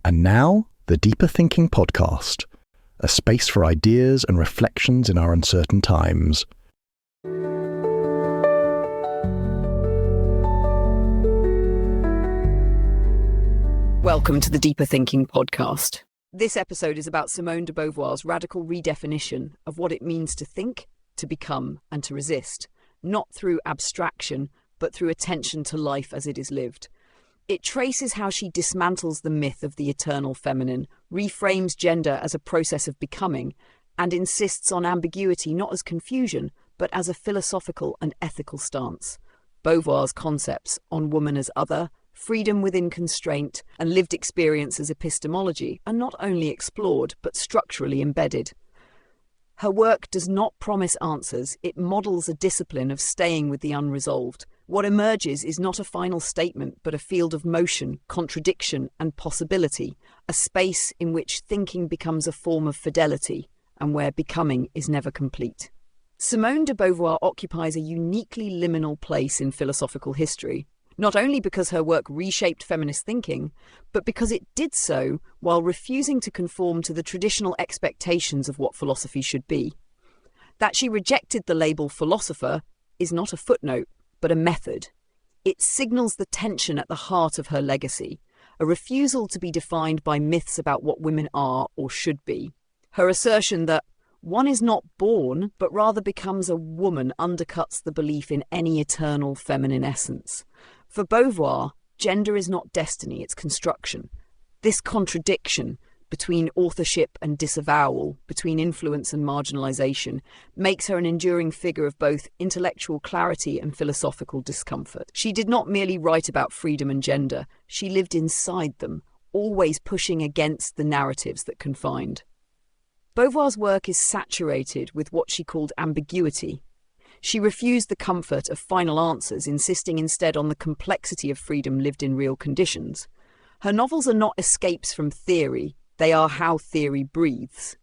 And now, the Deeper Thinking Podcast, a space for ideas and reflections in our uncertain times. Welcome to the Deeper Thinking Podcast. This episode is about Simone de Beauvoir's radical redefinition of what it means to think, to become, and to resist, not through abstraction, but through attention to life as it is lived. It traces how she dismantles the myth of the eternal feminine, reframes gender as a process of becoming, and insists on ambiguity not as confusion, but as a philosophical and ethical stance. Beauvoir's concepts on woman as other, freedom within constraint, and lived experience as epistemology are not only explored, but structurally embedded. Her work does not promise answers, it models a discipline of staying with the unresolved. What emerges is not a final statement, but a field of motion, contradiction, and possibility, a space in which thinking becomes a form of fidelity, and where becoming is never complete. Simone de Beauvoir occupies a uniquely liminal place in philosophical history, not only because her work reshaped feminist thinking, but because it did so while refusing to conform to the traditional expectations of what philosophy should be. That she rejected the label philosopher is not a footnote, but a method. It signals the tension at the heart of her legacy, a refusal to be defined by myths about what women are or should be. Her assertion that one is not born, but rather becomes a woman undercuts the belief in any eternal feminine essence. For Beauvoir, gender is not destiny, it's construction. This contradiction between authorship and disavowal, between influence and marginalization, makes her an enduring figure of both intellectual clarity and philosophical discomfort. She did not merely write about freedom and gender, she lived inside them, always pushing against the narratives that confined. Beauvoir's work is saturated with what she called ambiguity. She refused the comfort of final answers, insisting instead on the complexity of freedom lived in real conditions. Her novels are not escapes from theory, they are how theory breathes.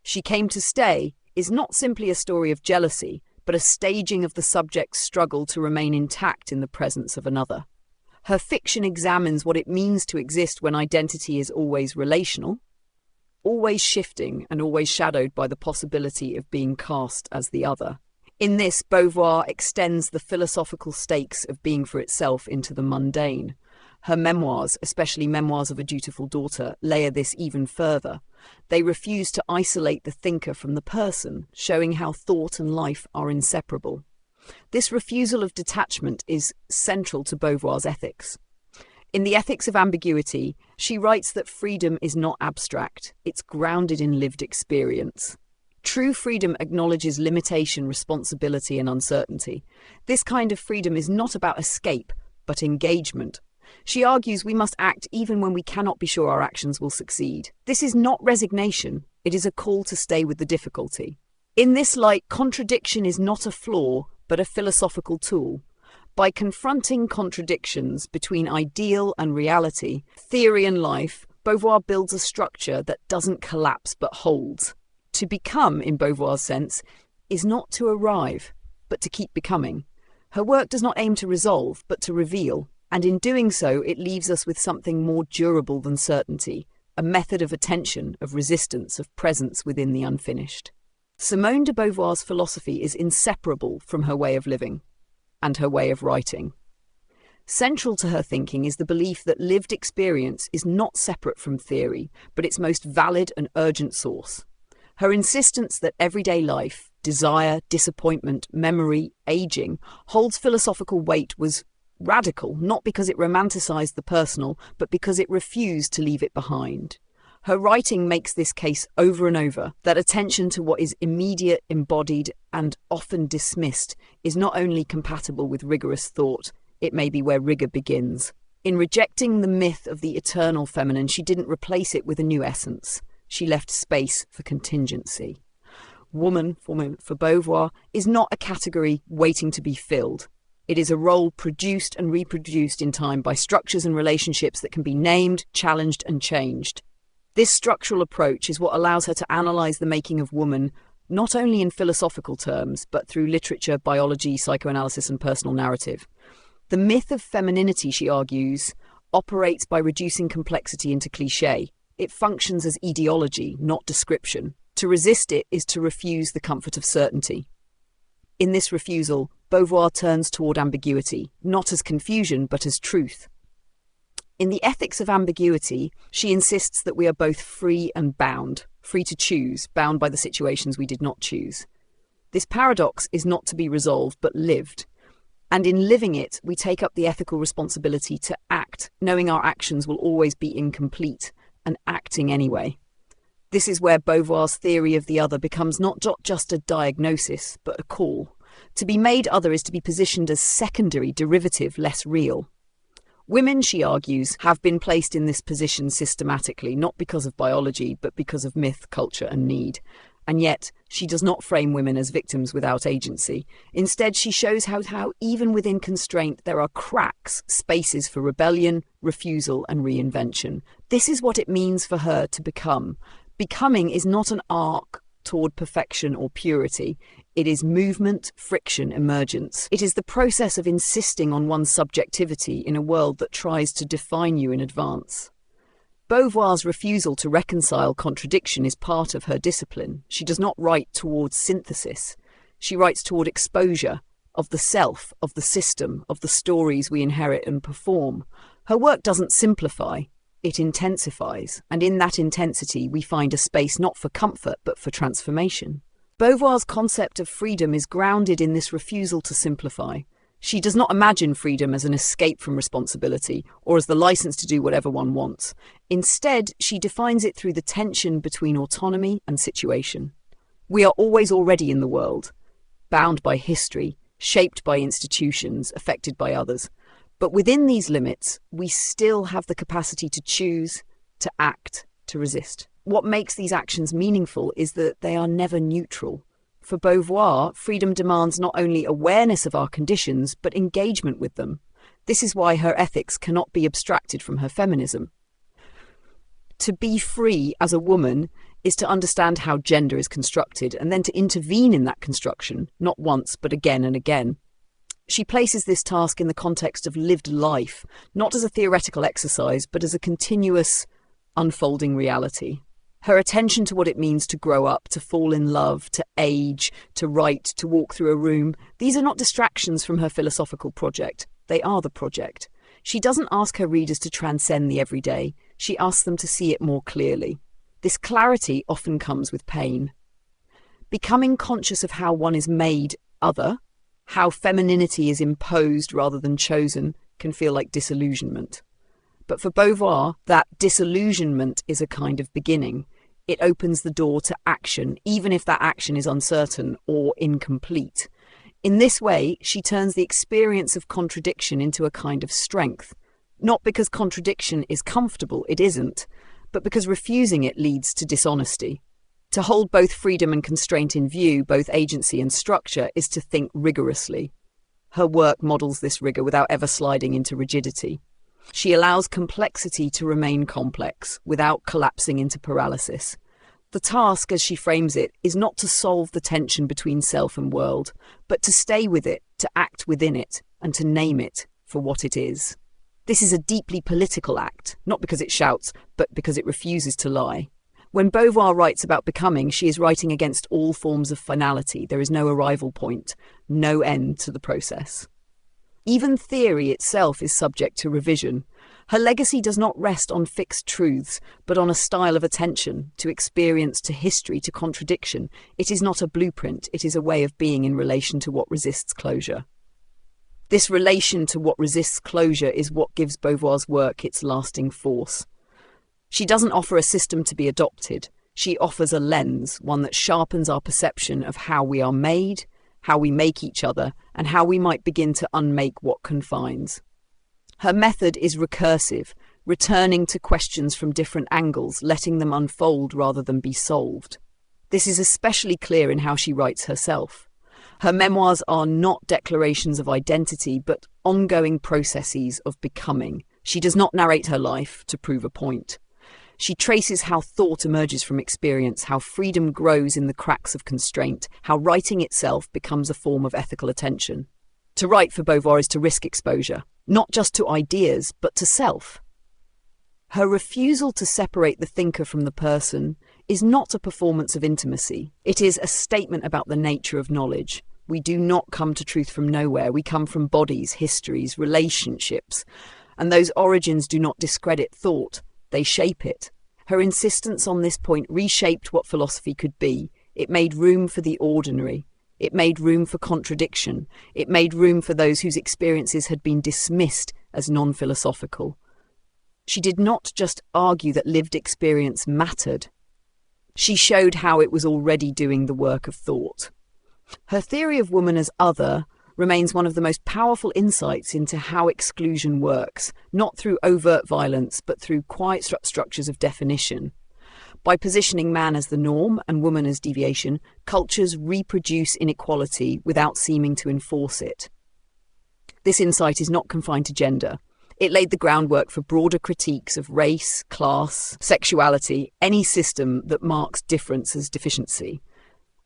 She Came to Stay is not simply a story of jealousy, but a staging of the subject's struggle to remain intact in the presence of another. Her fiction examines what it means to exist when identity is always relational, always shifting and always shadowed by the possibility of being cast as the other. In this, Beauvoir extends the philosophical stakes of being for itself into the mundane. Her memoirs, especially Memoirs of a Dutiful Daughter, layer this even further. They refuse to isolate the thinker from the person, showing how thought and life are inseparable. This refusal of detachment is central to Beauvoir's ethics. In The Ethics of Ambiguity, she writes that freedom is not abstract, it's grounded in lived experience. True freedom acknowledges limitation, responsibility, and uncertainty. This kind of freedom is not about escape, but engagement. She argues we must act even when we cannot be sure our actions will succeed. This is not resignation, it is a call to stay with the difficulty. In this light, contradiction is not a flaw, but a philosophical tool. By confronting contradictions between ideal and reality, theory and life, Beauvoir builds a structure that doesn't collapse but holds. To become, in Beauvoir's sense, is not to arrive, but to keep becoming. Her work does not aim to resolve, but to reveal, and in doing so it leaves us with something more durable than certainty, a method of attention, of resistance, of presence within the unfinished. Simone de Beauvoir's philosophy is inseparable from her way of living, and her way of writing. Central to her thinking is the belief that lived experience is not separate from theory, but its most valid and urgent source. Her insistence that everyday life, desire, disappointment, memory, aging, holds philosophical weight was radical, not because it romanticized the personal, but because it refused to leave it behind. Her writing makes this case over and over, that attention to what is immediate, embodied, and often dismissed is not only compatible with rigorous thought, it may be where rigor begins. In rejecting the myth of the eternal feminine, she didn't replace it with a new essence. She left space for contingency. Woman, for Beauvoir, is not a category waiting to be filled. It is a role produced and reproduced in time by structures and relationships that can be named, challenged, and changed. This structural approach is what allows her to analyse the making of woman not only in philosophical terms, but through literature, biology, psychoanalysis, and personal narrative. The myth of femininity, she argues, operates by reducing complexity into cliché. It functions as ideology, not description. To resist it is to refuse the comfort of certainty. In this refusal, Beauvoir turns toward ambiguity, not as confusion but as truth. In the ethics of ambiguity, she insists that we are both free and bound, free to choose, bound by the situations we did not choose. This paradox is not to be resolved but lived. And in living it, we take up the ethical responsibility to act, knowing our actions will always be incomplete, and acting anyway. This is where Beauvoir's theory of the other becomes not just a diagnosis, but a call. To be made other is to be positioned as secondary, derivative, less real. Women, she argues, have been placed in this position systematically, not because of biology, but because of myth, culture, and need. And yet, she does not frame women as victims without agency. Instead, she shows how even within constraint, there are cracks, spaces for rebellion, refusal, and reinvention. This is what it means for her to become. Becoming is not an arc toward perfection or purity. It is movement, friction, emergence. It is the process of insisting on one's subjectivity in a world that tries to define you in advance. Beauvoir's refusal to reconcile contradiction is part of her discipline. She does not write towards synthesis. She writes toward exposure of the self, of the system, of the stories we inherit and perform. Her work doesn't simplify, it intensifies, and in that intensity we find a space not for comfort but for transformation. Beauvoir's concept of freedom is grounded in this refusal to simplify. She does not imagine freedom as an escape from responsibility or as the license to do whatever one wants. Instead, she defines it through the tension between autonomy and situation. We are always already in the world, bound by history, shaped by institutions, affected by others. But within these limits, we still have the capacity to choose, to act, to resist. What makes these actions meaningful is that they are never neutral. For Beauvoir, freedom demands not only awareness of our conditions, but engagement with them. This is why her ethics cannot be abstracted from her feminism. To be free as a woman is to understand how gender is constructed and then to intervene in that construction, not once, but again and again. She places this task in the context of lived life, not as a theoretical exercise, but as a continuous, unfolding reality. Her attention to what it means to grow up, to fall in love, to age, to write, to walk through a room, these are not distractions from her philosophical project. They are the project. She doesn't ask her readers to transcend the everyday. She asks them to see it more clearly. This clarity often comes with pain. Becoming conscious of how one is made other, how femininity is imposed rather than chosen, can feel like disillusionment. But for Beauvoir, that disillusionment is a kind of beginning. It opens the door to action, even if that action is uncertain or incomplete. In this way, she turns the experience of contradiction into a kind of strength. Not because contradiction is comfortable, it isn't, but because refusing it leads to dishonesty. To hold both freedom and constraint in view, both agency and structure, is to think rigorously. Her work models this rigor without ever sliding into rigidity. She allows complexity to remain complex without collapsing into paralysis. The task, as she frames it, is not to solve the tension between self and world, but to stay with it, to act within it, and to name it for what it is. This is a deeply political act, not because it shouts, but because it refuses to lie. When Beauvoir writes about becoming, she is writing against all forms of finality. There is no arrival point, no end to the process. Even theory itself is subject to revision. Her legacy does not rest on fixed truths, but on a style of attention, to experience, to history, to contradiction. It is not a blueprint, it is a way of being in relation to what resists closure. This relation to what resists closure is what gives Beauvoir's work its lasting force. She doesn't offer a system to be adopted. She offers a lens, one that sharpens our perception of how we are made, how we make each other, and how we might begin to unmake what confines. Her method is recursive, returning to questions from different angles, letting them unfold rather than be solved. This is especially clear in how she writes herself. Her memoirs are not declarations of identity, but ongoing processes of becoming. She does not narrate her life to prove a point. She traces how thought emerges from experience, how freedom grows in the cracks of constraint, how writing itself becomes a form of ethical attention. To write for Beauvoir is to risk exposure, not just to ideas, but to self. Her refusal to separate the thinker from the person is not a performance of intimacy. It is a statement about the nature of knowledge. We do not come to truth from nowhere. We come from bodies, histories, relationships. And those origins do not discredit thought. They shape it. Her insistence on this point reshaped what philosophy could be. It made room for the ordinary. It made room for contradiction. It made room for those whose experiences had been dismissed as non-philosophical. She did not just argue that lived experience mattered. She showed how it was already doing the work of thought. Her theory of woman as other remains one of the most powerful insights into how exclusion works, not through overt violence, but through quiet structures of definition. By positioning man as the norm and woman as deviation, cultures reproduce inequality without seeming to enforce it. This insight is not confined to gender. It laid the groundwork for broader critiques of race, class, sexuality, any system that marks difference as deficiency.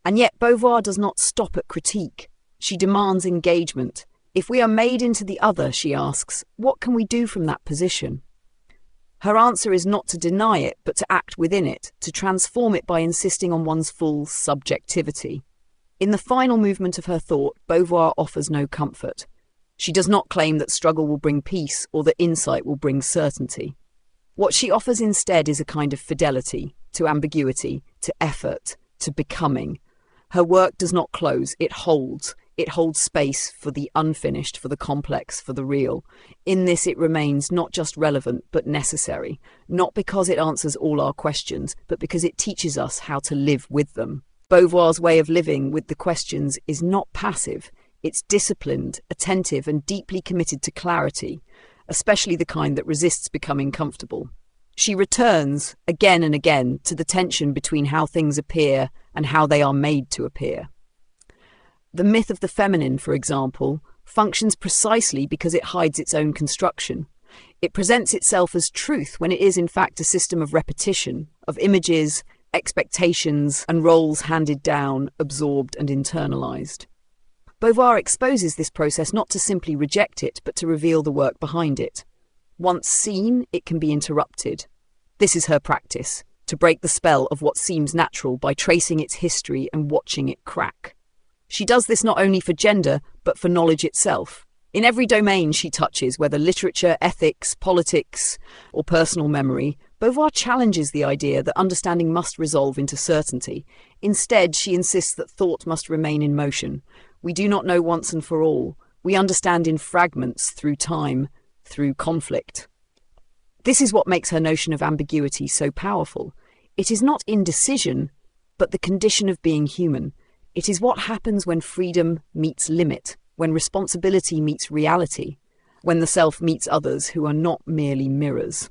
And yet Beauvoir does not stop at critique. She demands engagement. If we are made into the other, she asks, what can we do from that position? Her answer is not to deny it, but to act within it, to transform it by insisting on one's full subjectivity. In the final movement of her thought, Beauvoir offers no comfort. She does not claim that struggle will bring peace or that insight will bring certainty. What she offers instead is a kind of fidelity to ambiguity, to effort, to becoming. Her work does not close, it holds. It holds space for the unfinished, for the complex, for the real. In this it remains not just relevant, but necessary, not because it answers all our questions, but because it teaches us how to live with them. Beauvoir's way of living with the questions is not passive. It's disciplined, attentive, and deeply committed to clarity, especially the kind that resists becoming comfortable. She returns, again and again, to the tension between how things appear and how they are made to appear. The myth of the feminine, for example, functions precisely because it hides its own construction. It presents itself as truth when it is in fact a system of repetition, of images, expectations, and roles handed down, absorbed, and internalized. Beauvoir exposes this process not to simply reject it, but to reveal the work behind it. Once seen, it can be interrupted. This is her practice, to break the spell of what seems natural by tracing its history and watching it crack. She does this not only for gender, but for knowledge itself. In every domain she touches, whether literature, ethics, politics, or personal memory, Beauvoir challenges the idea that understanding must resolve into certainty. Instead, she insists that thought must remain in motion. We do not know once and for all. We understand in fragments through time, through conflict. This is what makes her notion of ambiguity so powerful. It is not indecision, but the condition of being human. It is what happens when freedom meets limit, when responsibility meets reality, when the self meets others who are not merely mirrors.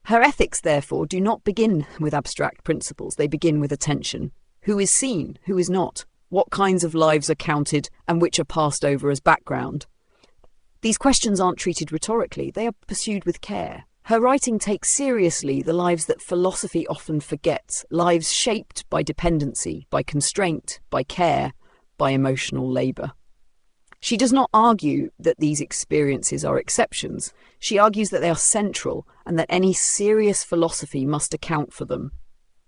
Her ethics, therefore, do not begin with abstract principles. They begin with attention. Who is seen? Who is not? What kinds of lives are counted and which are passed over as background? These questions aren't treated rhetorically. They are pursued with care. Her writing takes seriously the lives that philosophy often forgets, lives shaped by dependency, by constraint, by care, by emotional labour. She does not argue that these experiences are exceptions. She argues that they are central and that any serious philosophy must account for them.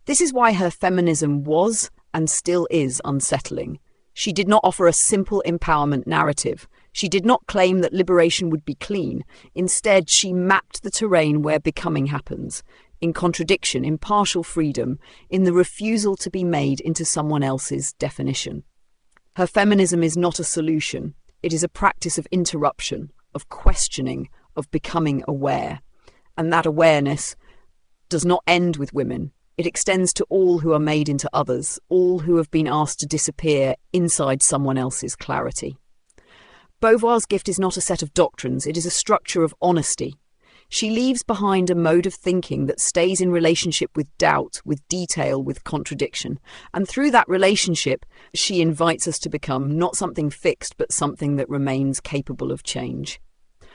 This is why her feminism was and still is unsettling. She did not offer a simple empowerment narrative. She did not claim that liberation would be clean. Instead, she mapped the terrain where becoming happens, in contradiction, in partial freedom, in the refusal to be made into someone else's definition. Her feminism is not a solution. It is a practice of interruption, of questioning, of becoming aware. And that awareness does not end with women. It extends to all who are made into others, all who have been asked to disappear inside someone else's clarity. Beauvoir's gift is not a set of doctrines, it is a structure of honesty. She leaves behind a mode of thinking that stays in relationship with doubt, with detail, with contradiction. And through that relationship, she invites us to become not something fixed, but something that remains capable of change.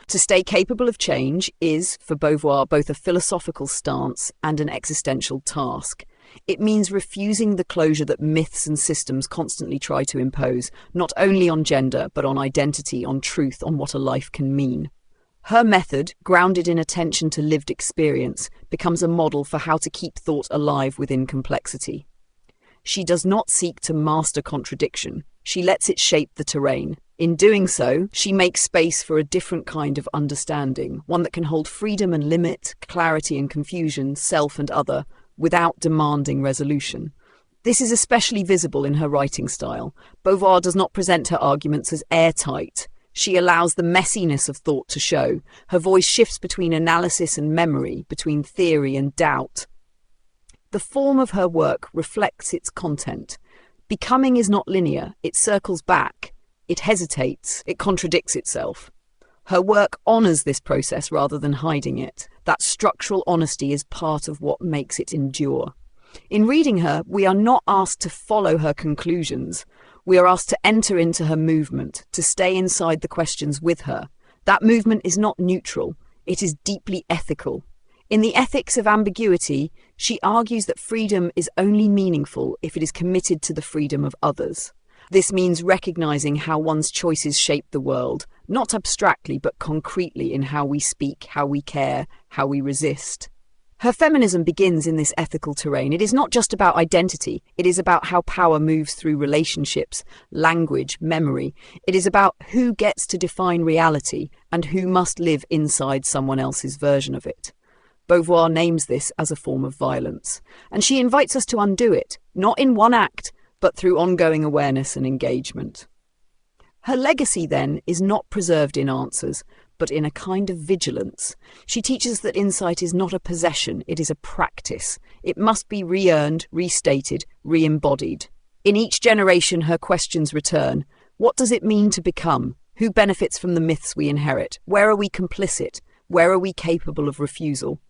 To stay capable of change is, for Beauvoir, both a philosophical stance and an existential task. It means refusing the closure that myths and systems constantly try to impose, not only on gender, but on identity, on truth, on what a life can mean. Her method, grounded in attention to lived experience, becomes a model for how to keep thought alive within complexity. She does not seek to master contradiction. She lets it shape the terrain. In doing so, she makes space for a different kind of understanding, one that can hold freedom and limit, clarity and confusion, self and other, without demanding resolution. This is especially visible in her writing style. Beauvoir does not present her arguments as airtight. She allows the messiness of thought to show. Her voice shifts between analysis and memory, between theory and doubt. The form of her work reflects its content. Becoming is not linear. It circles back. It hesitates. It contradicts itself. Her work honors this process rather than hiding it. That structural honesty is part of what makes it endure. In reading her, we are not asked to follow her conclusions. We are asked to enter into her movement, to stay inside the questions with her. That movement is not neutral. It is deeply ethical. In The Ethics of Ambiguity, she argues that freedom is only meaningful if it is committed to the freedom of others. This means recognizing how one's choices shape the world, not abstractly but concretely in how we speak, how we care, how we resist. Her feminism begins in this ethical terrain. It is not just about identity. It is about how power moves through relationships, language, memory. It is about who gets to define reality and who must live inside someone else's version of it. Beauvoir names this as a form of violence, and she invites us to undo it, not in one act, but through ongoing awareness and engagement. Her legacy, then, is not preserved in answers, but in a kind of vigilance. She teaches that insight is not a possession, it is a practice. It must be re-earned, restated, re-embodied. In each generation, her questions return. What does it mean to become? Who benefits from the myths we inherit? Where are we complicit? Where are we capable of refusal?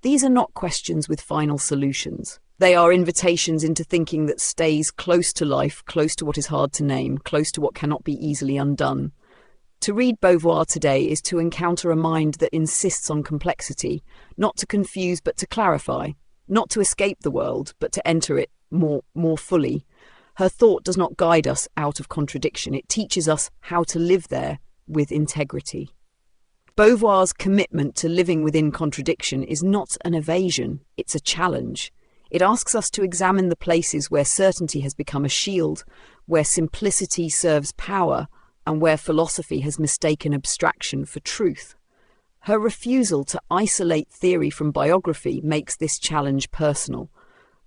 These are not questions with final solutions. They are invitations into thinking that stays close to life, close to what is hard to name, close to what cannot be easily undone. To read Beauvoir today is to encounter a mind that insists on complexity, not to confuse but to clarify, not to escape the world but to enter it more fully. Her thought does not guide us out of contradiction. It teaches us how to live there with integrity. Beauvoir's commitment to living within contradiction is not an evasion, it's a challenge. It asks us to examine the places where certainty has become a shield, where simplicity serves power, and where philosophy has mistaken abstraction for truth. Her refusal to isolate theory from biography makes this challenge personal.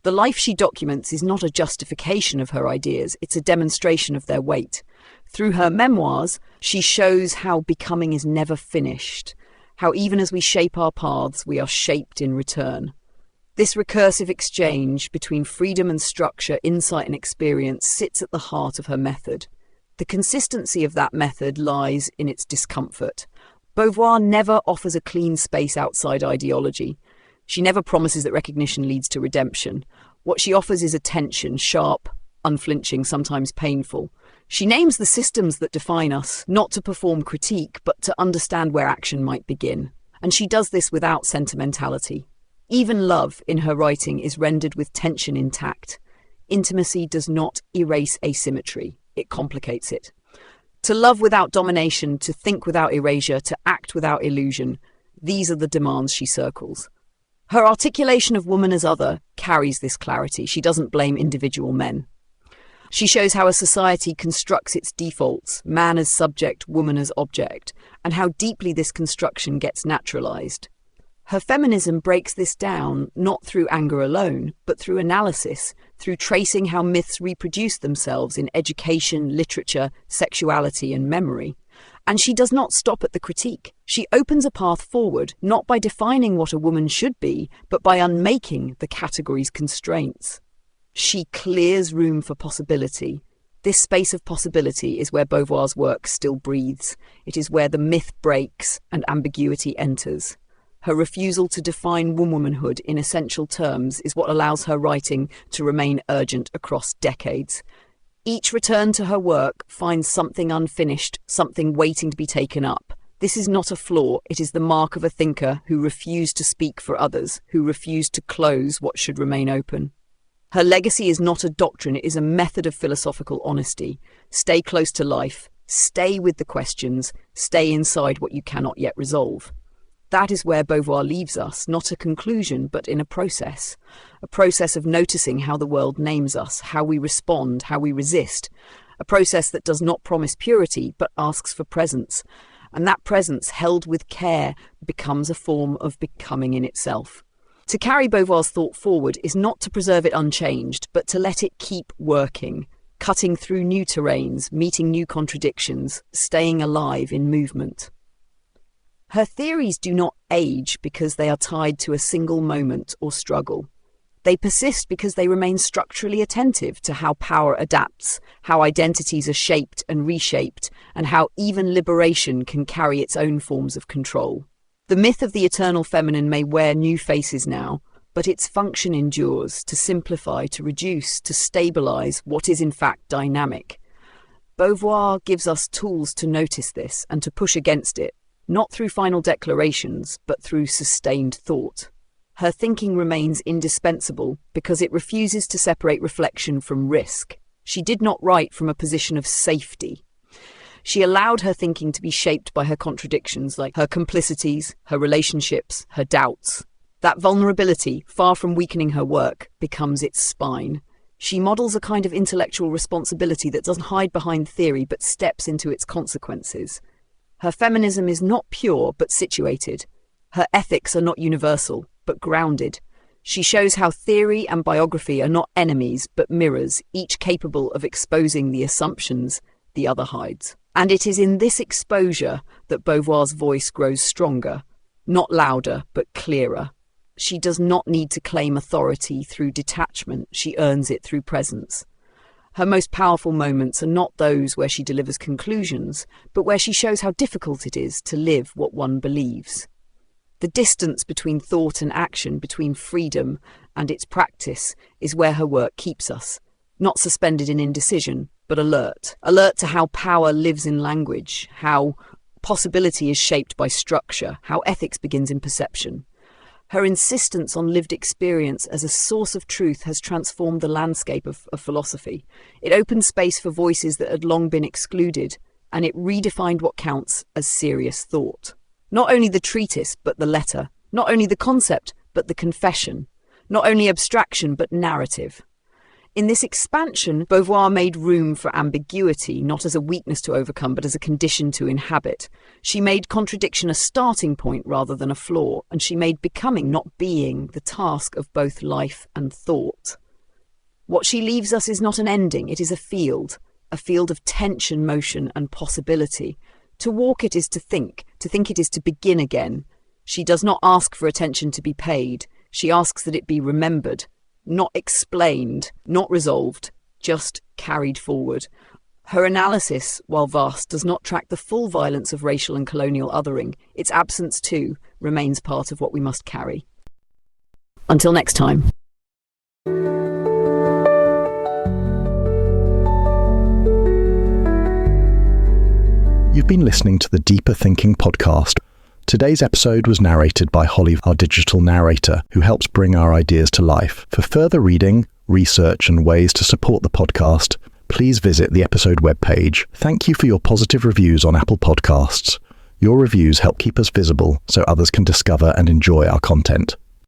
The life she documents is not a justification of her ideas, it's a demonstration of their weight. Through her memoirs, she shows how becoming is never finished, how even as we shape our paths, we are shaped in return. This recursive exchange between freedom and structure, insight and experience sits at the heart of her method. The consistency of that method lies in its discomfort. Beauvoir never offers a clean space outside ideology. She never promises that recognition leads to redemption. What she offers is attention, sharp, unflinching, sometimes painful. She names the systems that define us, not to perform critique, but to understand where action might begin. And she does this without sentimentality. Even love, in her writing, is rendered with tension intact. Intimacy does not erase asymmetry, it complicates it. To love without domination, to think without erasure, to act without illusion, these are the demands she circles. Her articulation of woman as other carries this clarity. She doesn't blame individual men. She shows how a society constructs its defaults, man as subject, woman as object, and how deeply this construction gets naturalized. Her feminism breaks this down not through anger alone, but through analysis, through tracing how myths reproduce themselves in education, literature, sexuality, and memory. And she does not stop at the critique. She opens a path forward, not by defining what a woman should be, but by unmaking the category's constraints. She clears room for possibility. This space of possibility is where Beauvoir's work still breathes. It is where the myth breaks and ambiguity enters. Her refusal to define womanhood in essential terms is what allows her writing to remain urgent across decades. Each return to her work finds something unfinished, something waiting to be taken up. This is not a flaw, it is the mark of a thinker who refused to speak for others, who refused to close what should remain open. Her legacy is not a doctrine, it is a method of philosophical honesty. Stay close to life, Stay with the questions, stay inside what you cannot yet resolve. That is where Beauvoir leaves us, not a conclusion, but in a process of noticing how the world names us, how we respond, how we resist, a process that does not promise purity, but asks for presence. And that presence, held with care, becomes a form of becoming in itself. To carry Beauvoir's thought forward is not to preserve it unchanged, but to let it keep working, cutting through new terrains, meeting new contradictions, staying alive in movement. Her theories do not age because they are tied to a single moment or struggle. They persist because they remain structurally attentive to how power adapts, how identities are shaped and reshaped, and how even liberation can carry its own forms of control. The myth of the eternal feminine may wear new faces now, but its function endures, to simplify, to reduce, to stabilize what is in fact dynamic. Beauvoir gives us tools to notice this and to push against it, not through final declarations, but through sustained thought. Her thinking remains indispensable because it refuses to separate reflection from risk. She did not write from a position of safety. She allowed her thinking to be shaped by her contradictions, like her complicities, her relationships, her doubts. That vulnerability, far from weakening her work, becomes its spine. She models a kind of intellectual responsibility that doesn't hide behind theory but steps into its consequences. Her feminism is not pure but situated. Her ethics are not universal but grounded. She shows how theory and biography are not enemies but mirrors, each capable of exposing the assumptions the other hides. And it is in this exposure that Beauvoir's voice grows stronger, not louder but clearer. She does not need to claim authority through detachment, she earns it through presence. Her most powerful moments are not those where she delivers conclusions, but where she shows how difficult it is to live what one believes. The distance between thought and action, between freedom and its practice, is where her work keeps us, not suspended in indecision, but alert. Alert to how power lives in language, how possibility is shaped by structure, how ethics begins in perception. Her insistence on lived experience as a source of truth has transformed the landscape of philosophy. It opened space for voices that had long been excluded, and it redefined what counts as serious thought. Not only the treatise, but the letter. Not only the concept, but the confession. Not only abstraction, but narrative. In this expansion, Beauvoir made room for ambiguity, not as a weakness to overcome, but as a condition to inhabit. She made contradiction a starting point rather than a flaw, and she made becoming, not being, the task of both life and thought. What she leaves us is not an ending, it is a field of tension, motion, and possibility. To walk it is to think it is to begin again. She does not ask for attention to be paid, she asks that it be remembered. Not explained, not resolved, just carried forward. Her analysis, while vast, does not track the full violence of racial and colonial othering. Its absence, too, remains part of what we must carry. Until next time. You've been listening to the Deeper Thinking podcast. Today's episode was narrated by Holly, our digital narrator, who helps bring our ideas to life. For further reading, research, and ways to support the podcast, please visit the episode webpage. Thank you for your positive reviews on Apple Podcasts. Your reviews help keep us visible so others can discover and enjoy our content.